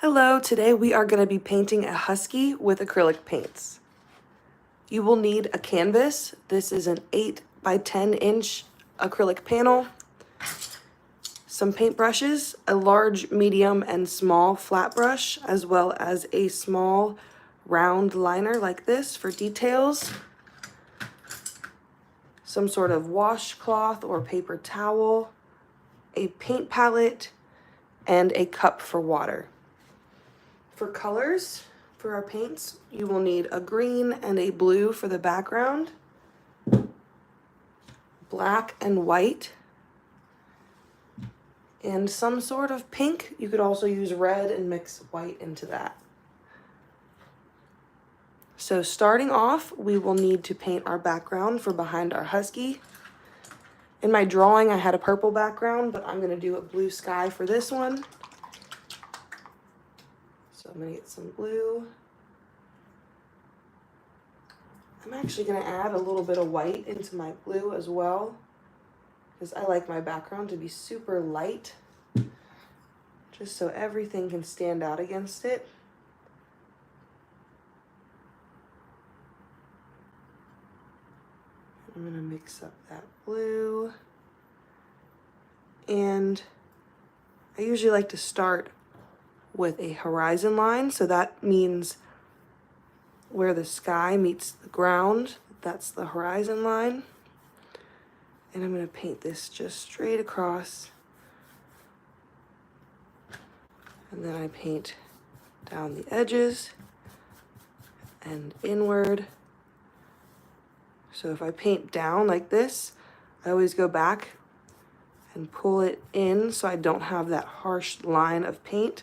Hello, today we are going to be painting a husky with acrylic paints. You will need a canvas. This is an 8 by 10 inch acrylic panel, some paint brushes, a large, medium, and small flat brush, as well as a small round liner like this for details, some sort of washcloth or paper towel, a paint palette, and a cup for water. For colors, for our paints, you will need a green and a blue for the background, black and white, and some sort of pink. You could also use red and mix white into that. So starting off, we will need to paint our background for behind our husky. In my drawing, I had a purple background, but I'm going to do a blue sky for this one. So I'm going to get some blue. I'm actually going to add a little bit of white into my blue as well, because I like my background to be super light, just so everything can stand out against it. I'm going to mix up that blue. And I usually like to start with a horizon line, so that means where the sky meets the ground, that's the horizon line. And I'm going to paint this just straight across. And then I paint down the edges and inward. So if I paint down like this, I always go back and pull it in so I don't have that harsh line of paint.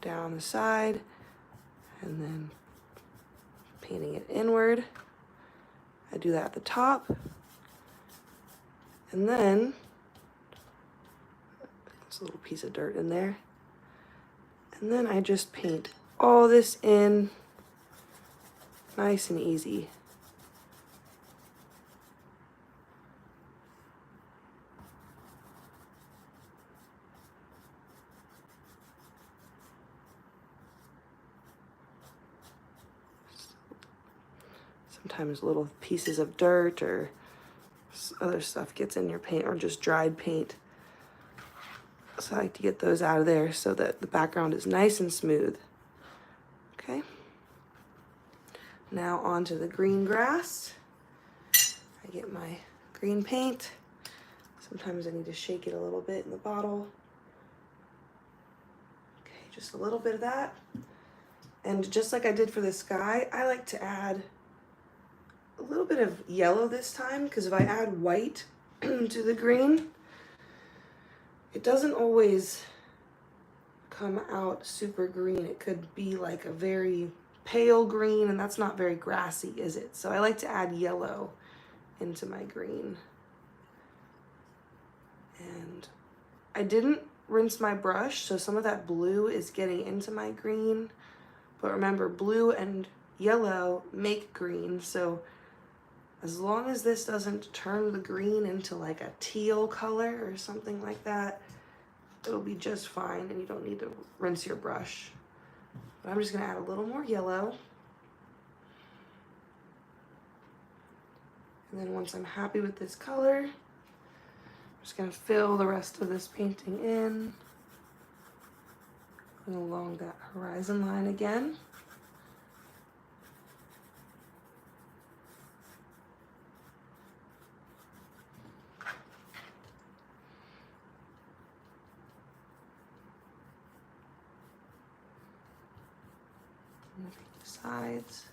Down the side, and then painting it inward. I do that at the top, and then there's a little piece of dirt in there, and then I just paint all this in nice and easy. Sometimes little pieces of dirt or other stuff gets in your paint, or just dried paint. So I like to get those out of there so that the background is nice and smooth. Okay. Now onto the green grass. I get my green paint. Sometimes I need to shake it a little bit in the bottle. Okay, just a little bit of that. And just like I did for the sky, I like to add a little bit of yellow this time, because if I add white to the green, it doesn't always come out super green. It could be like a very pale green, and that's not very grassy, is it? So I like to add yellow into my green. And I didn't rinse my brush, so some of that blue is getting into my green. But remember, blue and yellow make green, so as long as this doesn't turn the green into like a teal color or something like that, it'll be just fine, and you don't need to rinse your brush. But I'm just gonna add a little more yellow. And then once I'm happy with this color, I'm just gonna fill the rest of this painting in. And along that horizon line again. The sides.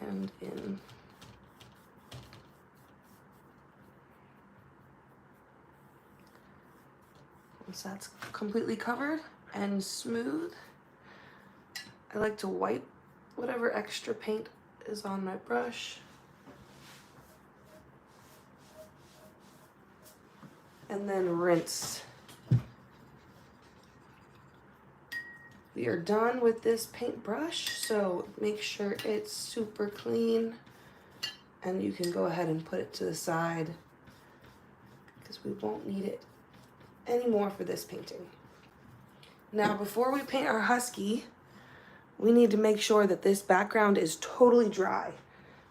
And in. Once that's completely covered and smooth, I like to wipe whatever extra paint is on my brush. And then rinse. We are done with this paintbrush, so make sure it's super clean And you can go ahead and put it to the side because we won't need it anymore for this painting. Now, before we paint our Husky, we need to make sure that this background is totally dry,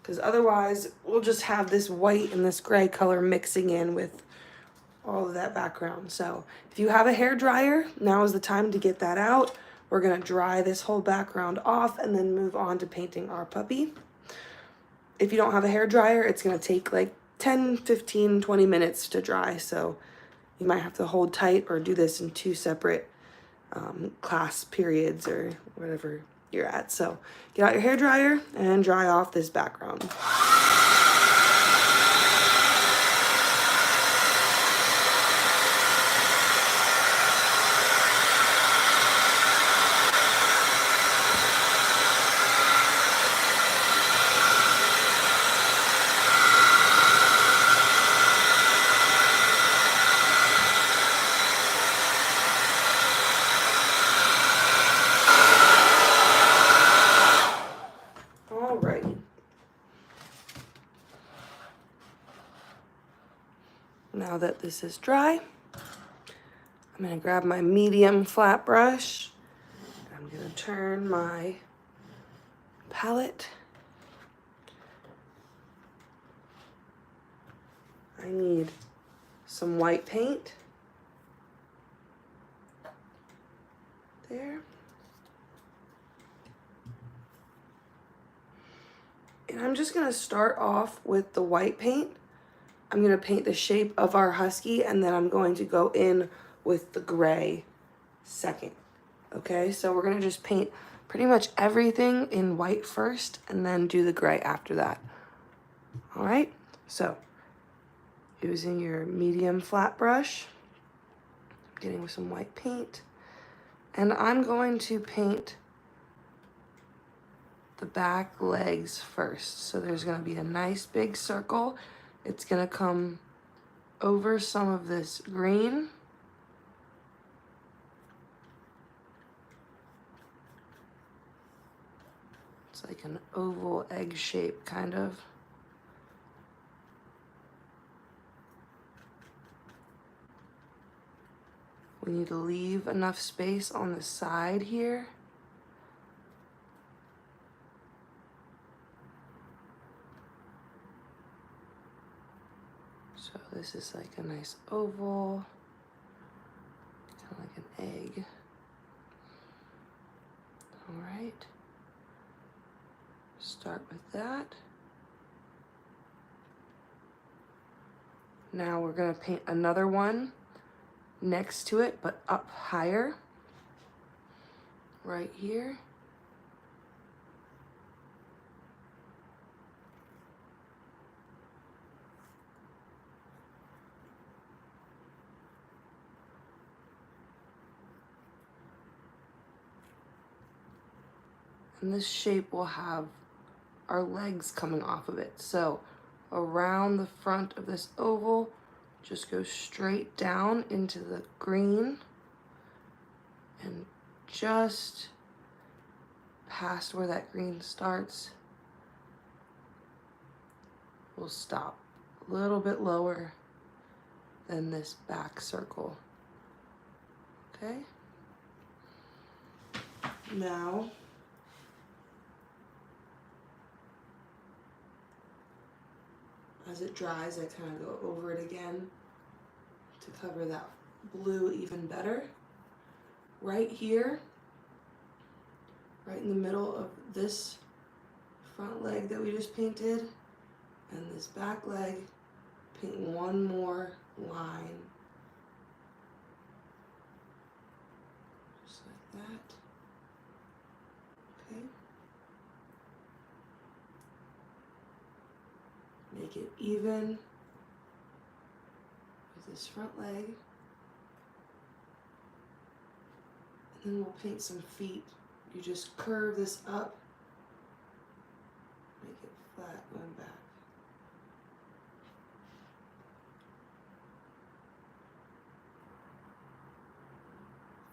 because otherwise we'll just have this white and this gray color mixing in with all of that background. So if you have a hair dryer, now is the time to get that out. We're gonna dry this whole background off and then move on to painting our puppy. If you don't have a hair dryer, it's gonna take like 10, 15, 20 minutes to dry. So you might have to hold tight or do this in 2 separate class periods or whatever you're at. So get out your hair dryer and dry off this background. Alrighty. Now that this is dry, I'm gonna grab my medium flat brush. I'm gonna turn my palette. I need some white paint. There. And I'm just gonna start off with the white paint. I'm gonna paint the shape of our Husky, and then I'm going to go in with the gray second. Okay, so we're gonna just paint pretty much everything in white first and then do the gray after that. All right, so using your medium flat brush, getting with some white paint, and I'm going to paint the back legs first. So there's gonna be a nice big circle. It's gonna come over some of this green. It's like an oval egg shape, kind of. We need to leave enough space on the side here. So this is like a nice oval, kind of like an egg. All right. Start with that. Now we're gonna paint another one next to it, but up higher, right here. And this shape will have our legs coming off of it. So around the front of this oval, just go straight down into the green and just past where that green starts, we'll stop a little bit lower than this back circle. Okay? Now, as it dries, I kind of go over it again to cover that blue even better. Right here, right in the middle of this front leg that we just painted and this back leg, paint one more line. Just like that. Okay. Make it even with this front leg. And then we'll paint some feet. You just curve this up, make it flat going back.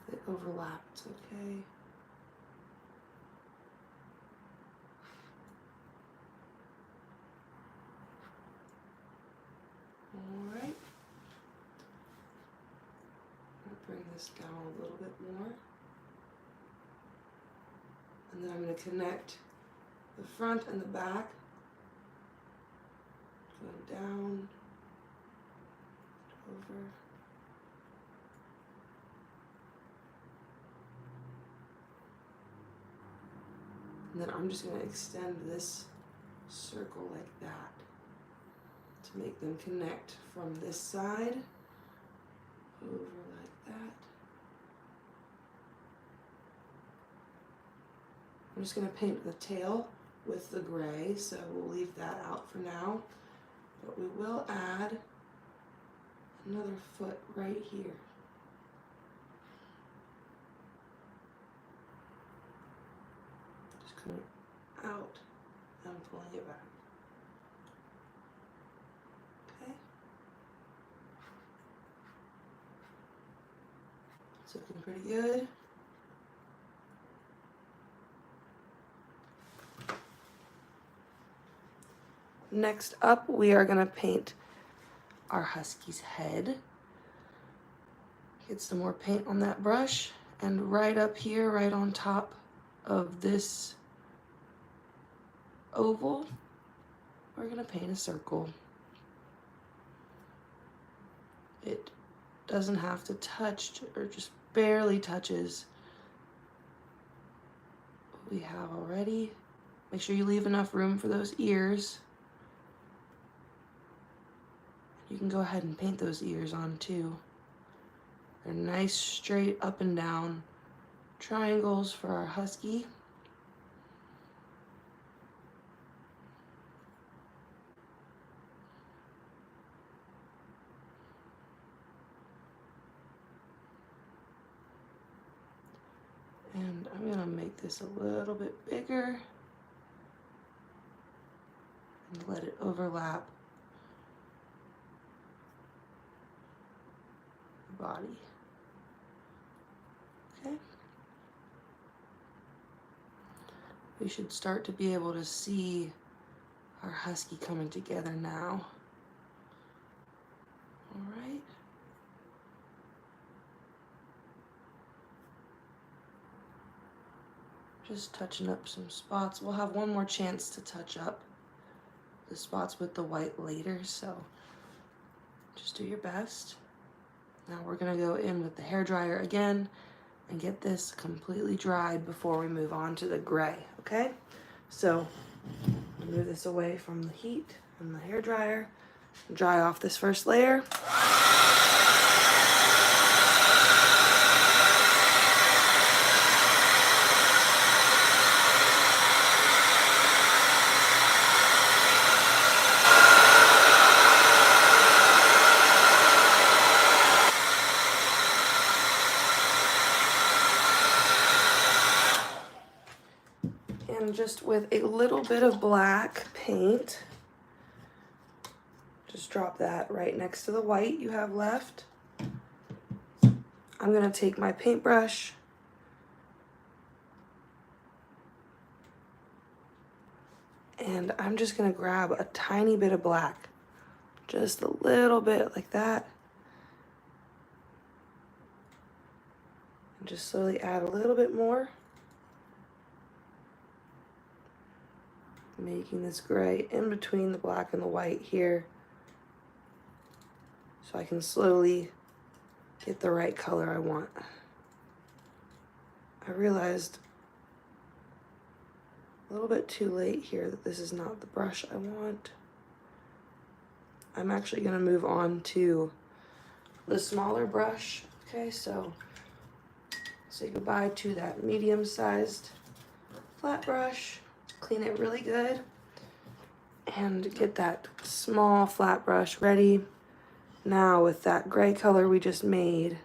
If it overlapped, okay. this down a little bit more. And then I'm going to connect the front and the back. Going down, over. And then I'm just going to extend this circle like that to make them connect from this side over like that. I'm just going to paint the tail with the gray, so we'll leave that out for now. But we will add another foot right here. Just coming out and pulling it back. Okay. It's looking pretty good. Next up, we are going to paint our Husky's head. Get some more paint on that brush, and right up here, right on top of this oval, we're going to paint a circle. It doesn't have to touch, or just barely touches what we have already. Make sure you leave enough room for those ears. You can go ahead and paint those ears on too. They're nice, straight up and down triangles for our Husky. And I'm gonna make this a little bit bigger and let it overlap the body. Okay. We should start to be able to see our Husky coming together now. All right. Just touching up some spots. We'll have one more chance to touch up the spots with the white later, so just do your best. Now we're gonna go in with the hairdryer again and get this completely dried before we move on to the gray, okay? So move this away from the heat and the hairdryer, dry off this first layer. And just with a little bit of black paint, just drop that right next to the white you have left. I'm gonna take my paintbrush and I'm just gonna grab a tiny bit of black, just a little bit like that. And just slowly add a little bit more, making this gray in between the black and the white here, so I can slowly get the right color I want. I realized a little bit too late here that this is not the brush I want. I'm actually gonna move on to the smaller brush. Okay, so say goodbye to that medium-sized flat brush. Clean it really good and get that small flat brush ready. Now with that gray color we just made,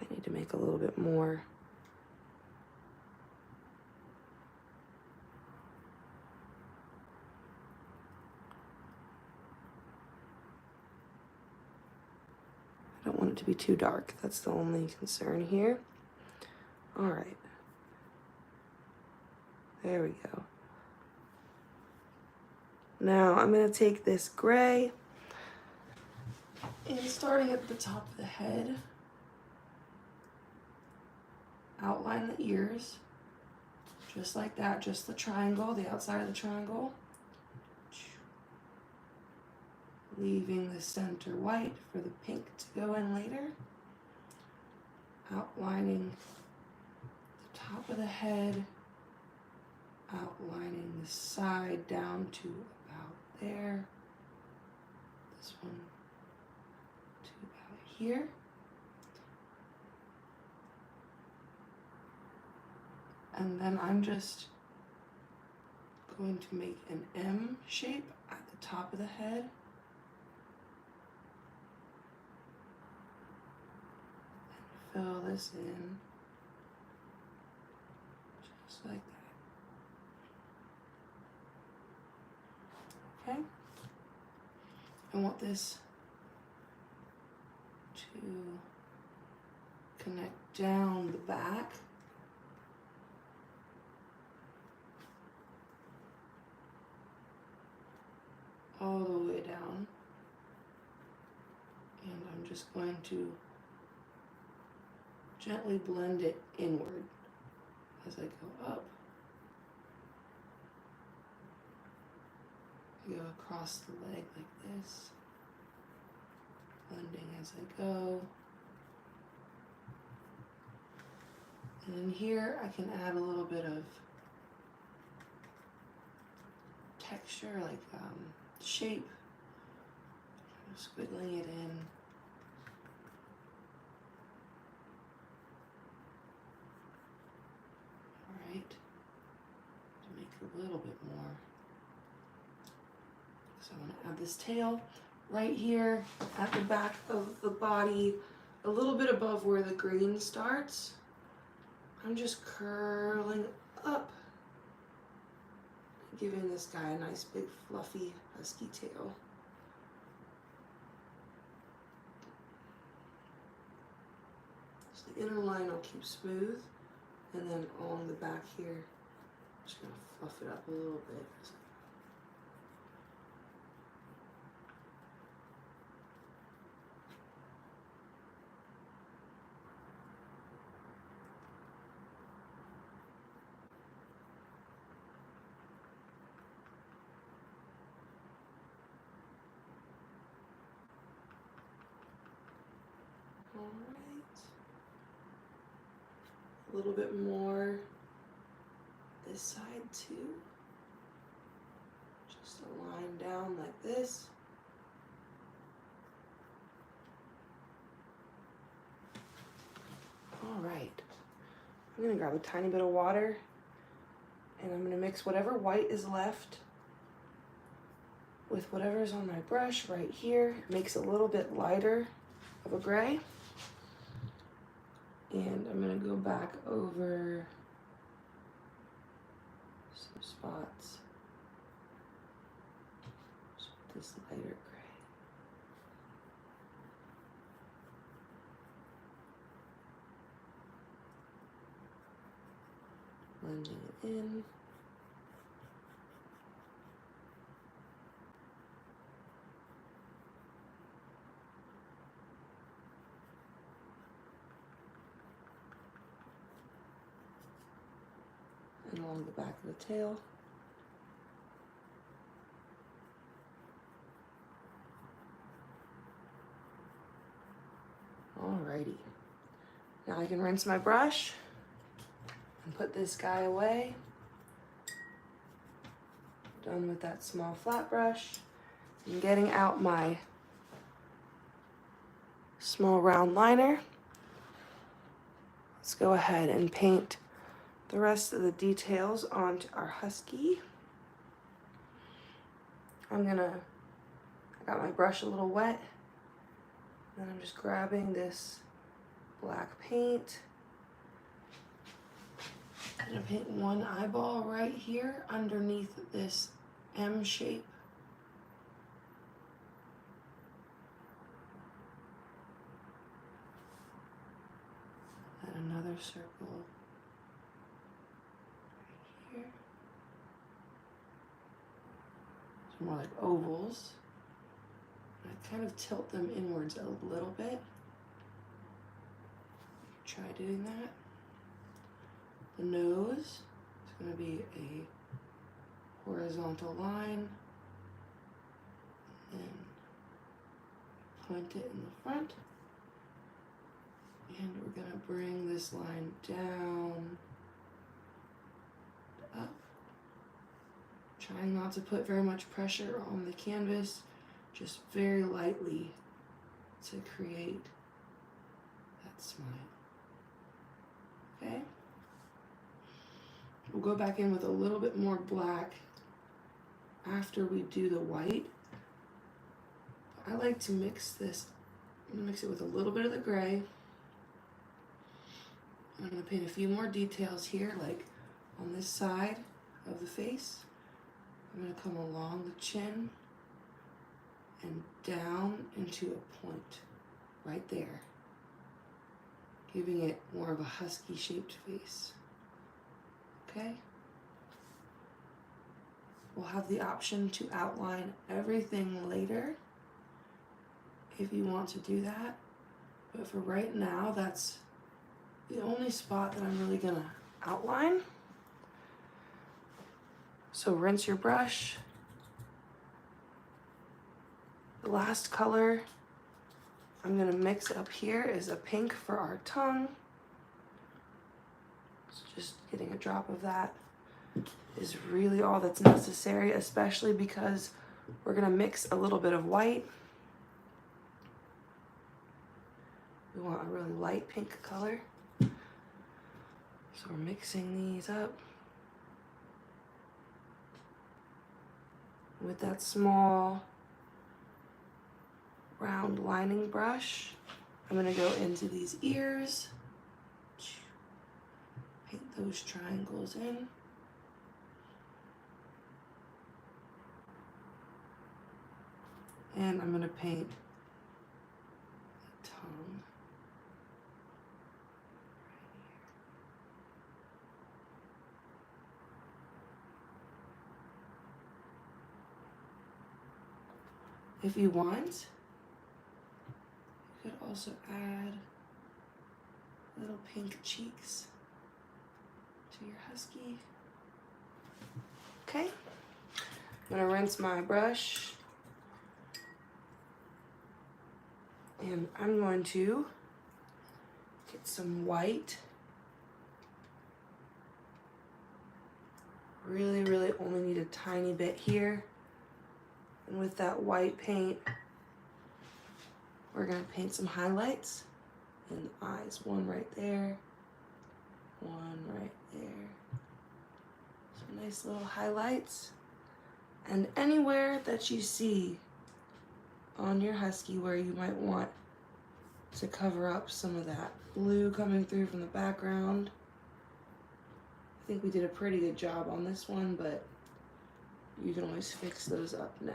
I need to make a little bit more. I don't want it to be too dark. That's the only concern here. All right. There we go. Now I'm going to take this gray and starting at the top of the head, outline the ears, just like that, just the triangle, the outside of the triangle. Leaving the center white for the pink to go in later. Outlining the top of the head, outlining the side down to about there. This one to about here. And then I'm just going to make an M shape at the top of the head. And fill this in just like that. Okay? I want this to connect down the back. All the way down. And I'm just going to gently blend it inward as I go up. I go across the leg like this, blending as I go. And in here I can add a little bit of texture, like shape, squiggling it in. All right, to make it a little bit more. So I'm gonna add this tail right here at the back of the body, a little bit above where the green starts. I'm just curling up, giving this guy a nice big fluffy husky tail. So the inner line I'll keep smooth, and then along the back here, I'm just gonna fluff it up a little bit. All right, a little bit more this side too. Just a line down like this. All right, I'm gonna grab a tiny bit of water and I'm gonna mix whatever white is left with whatever's on my brush right here. It makes it a little bit lighter of a gray. And I'm gonna go back over some spots just with this lighter gray. Blending it in. And along the back of the tail. Alrighty. Now I can rinse my brush and put this guy away. Done with that small flat brush. I'm getting out my small round liner. Let's go ahead and paint the rest of the details onto our husky. I got my brush a little wet, and I'm just grabbing this black paint. I'm gonna paint one eyeball right here underneath this M shape. And another circle. More like ovals. I kind of tilt them inwards a little bit. Try doing that. The nose is going to be a horizontal line, and point it in the front. And we're going to bring this line down, up. Trying not to put very much pressure on the canvas, just very lightly to create that smile. Okay? We'll go back in with a little bit more black after we do the white. I like to mix this. I'm gonna mix it with a little bit of the gray. I'm gonna paint a few more details here, like on this side of the face. I'm gonna come along the chin and down into a point right there, giving it more of a husky shaped face. Okay? We'll have the option to outline everything later if you want to do that. But for right now, that's the only spot that I'm really gonna outline. So rinse your brush. The last color I'm gonna mix up here is a pink for our tongue. So just getting a drop of that is really all that's necessary, especially because we're gonna mix a little bit of white. We want a really light pink color. So we're mixing these up. With that small round lining brush, I'm gonna go into these ears, paint those triangles in. And I'm gonna paint the tongue. If you want, you could also add little pink cheeks to your husky. Okay, I'm gonna rinse my brush and I'm going to get some white. Really only need a tiny bit here. And with that white paint, we're gonna paint some highlights in the eyes. One right there, one right there. Some nice little highlights. And anywhere that you see on your husky where you might want to cover up some of that blue coming through from the background. I think we did a pretty good job on this one, but you can always fix those up now,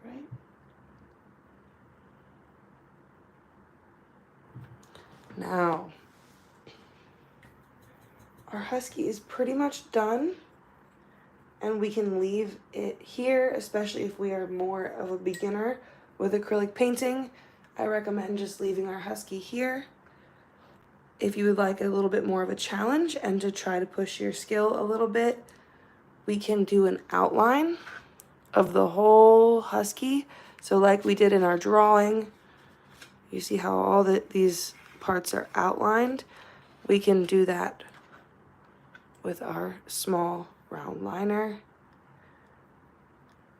right? Now, our husky is pretty much done, and we can leave it here, especially if we are more of a beginner with acrylic painting. I recommend just leaving our husky here. If you would like a little bit more of a challenge and to try to push your skill a little bit, we can do an outline of the whole husky. So like we did in our drawing, you see how all these parts are outlined? We can do that with our small round liner.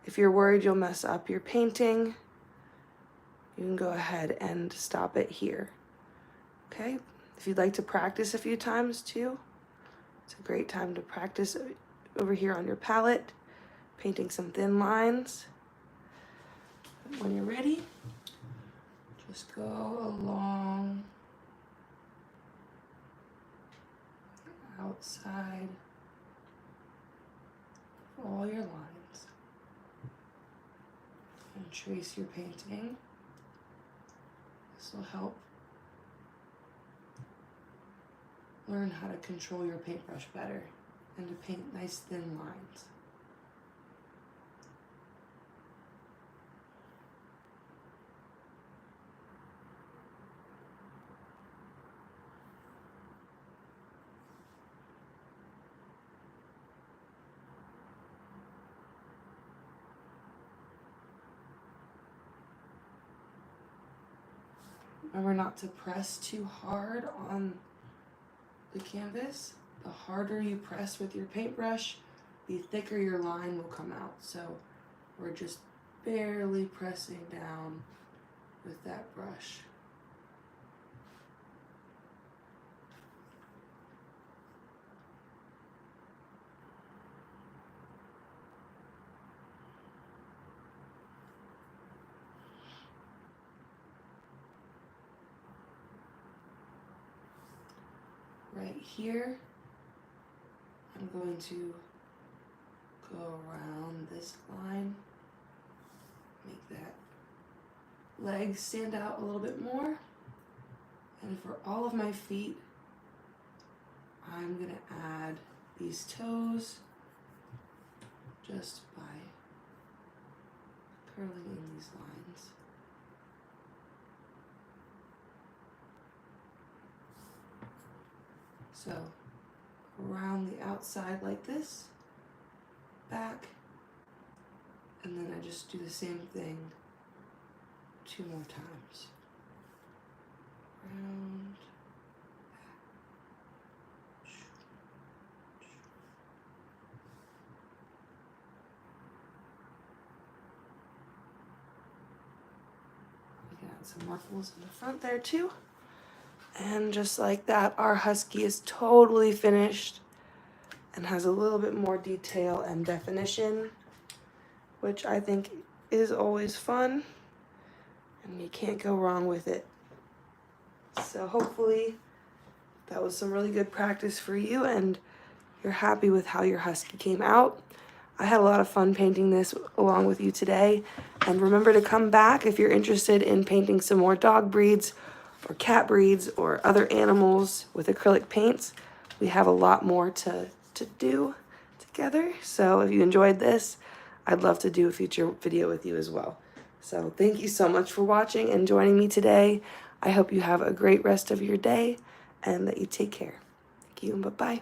If you're worried you'll mess up your painting, you can go ahead and stop it here, okay? If you'd like to practice a few times too, it's a great time to practice over here on your palette, painting some thin lines. When you're ready, just go along the outside of all your lines and trace your painting. This will help learn how to control your paintbrush better and to paint nice thin lines. Remember not to press too hard on the canvas. The harder you press with your paintbrush, the thicker your line will come out. So we're just barely pressing down with that brush. Right here, I'm going to go around this line, make that leg stand out a little bit more. And for all of my feet, I'm going to add these toes just by curling in these lines. So around the outside like this, back, and then I just do the same thing 2 more times. Round, we got some ruffles in the front there too. And just like that, our Husky is totally finished and has a little bit more detail and definition, which I think is always fun, and you can't go wrong with it. So hopefully that was some really good practice for you and you're happy with how your Husky came out. I had a lot of fun painting this along with you today. And remember to come back if you're interested in painting some more dog breeds or cat breeds or other animals with acrylic paints. We have a lot more to do together. So if you enjoyed this, I'd love to do a future video with you as well. So thank you so much for watching and joining me today. I hope you have a great rest of your day and that you take care. Thank you and bye-bye.